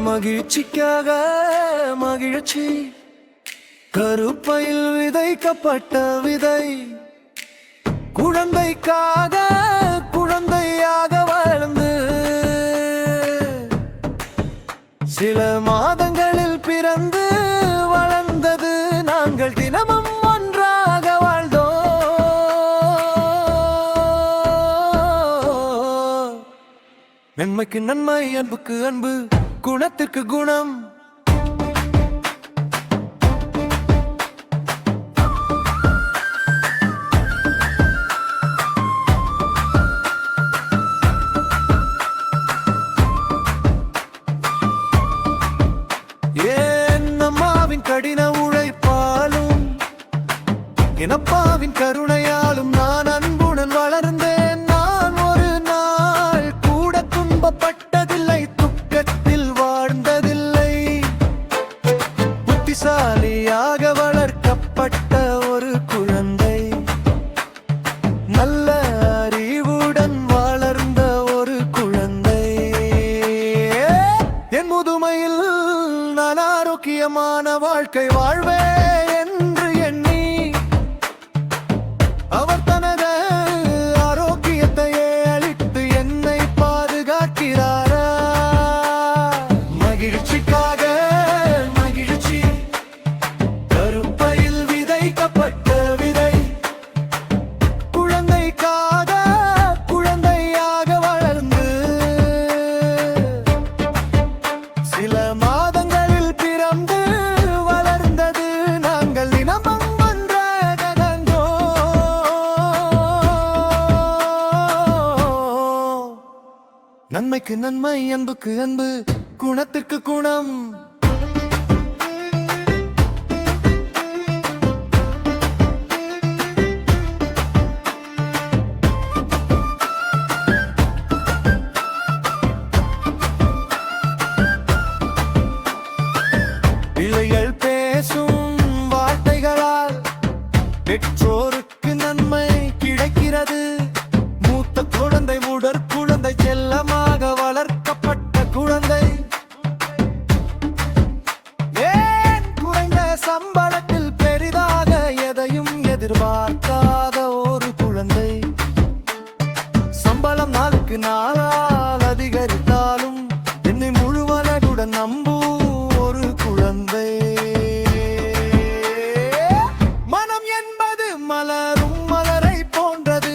மகிழ்ச்சிக்காக மகிழ்ச்சி, கருப்பையில் விதைக்கப்பட்ட விதை, குழந்தைக்காக குழந்தையாக வளர்ந்து சில மாதங்களில் பிறந்து வளர்ந்தது. நாங்கள் தினமும் ஒன்றாக வாழ்ந்தோம். நன்மைக்கு நன்மை, அன்புக்கு அன்பு, குணத்திற்கு குணம். கடின உழைப்பாலும் என் அப்பாவின் கருணையாலும் நான் அன்புடன் வளர்ந்தேன். நான் ஒரு நாள் கூட துன்பப்பட்டதில்லை, துக்கத்தில் வாழ்ந்ததில்லை. புத்திசாலியாக வளர்க்கப்பட்ட ஒரு குழந்தை, நல்ல அறிவுடன் வளர்ந்த ஒரு குழந்தை. என் முதுமையில் நான் ஆரோக்கியமான வாழ்க்கை வாழ்வே என்று எண்ணி அவர் தனது ஆரோக்கியத்தையே அளித்து என்னை பாதுகாக்கிறாரா. மகிழ்ச்சிக்காக மகிழ்ச்சி, கருப்பையில் விதைக்கப்பட்ட விதை, குழந்தைக்காக குழந்தையாக வளர்ந்து சில மாதங்களில் பிறந்து வளர்ந்தது. நாங்கள் தினமும் ஒன்றாக வாழ்ந்தோம். நன்மைக்கு நன்மை, அன்புக்கு அன்பு, குணத்திற்கு குணம். பிள்ளைகள் பேசும் வார்த்தைகளால் பெற்றோருக்கு நன்மை கிடைக்கிறது. மூத்த குழந்தை முதற் குழந்தை செல்லமாக வளர்க்கப்பட்ட குழந்தை, ஏன் குறைந்த சம்பளத்தில் பெரிதாக எதையும் எதிர்பார்க்காத ஒரு குழந்தை. சம்பளம் நாளுக்கு நாளால் அதிகரித்தாலும் என்னை முழுவதுடன் நம்பும் ஒரு குழந்தை. மனம் என்பது மலரும் மலரை போன்றது,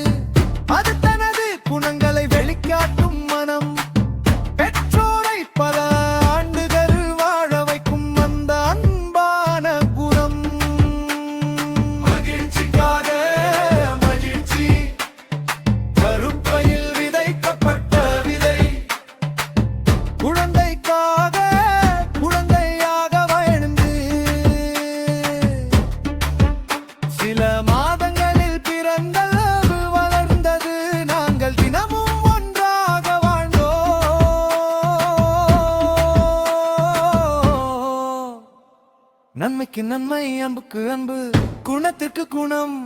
அது தனது குணங்களை வெளிக்காட்டும் மனம். பெற்றோரை பல ஆண்டுகள் வாழ வைக்கும் அந்த அன்பான குணம். மகிழ்ச்சிக்காக மகிழ்ச்சி, கருப்பையில் விதைக்கப்பட்ட விதை, குழந்தைக்காக குழந்தையாக வாழ்ந்து சில மாதங்களில் பிறந்தது வளர்ந்தது. நாங்கள் தினமும் ஒன்றாக வாழ்ந்தோம். நன்மைக்கு நன்மை, அன்புக்கு அன்பு, குணத்திற்கு குணம்.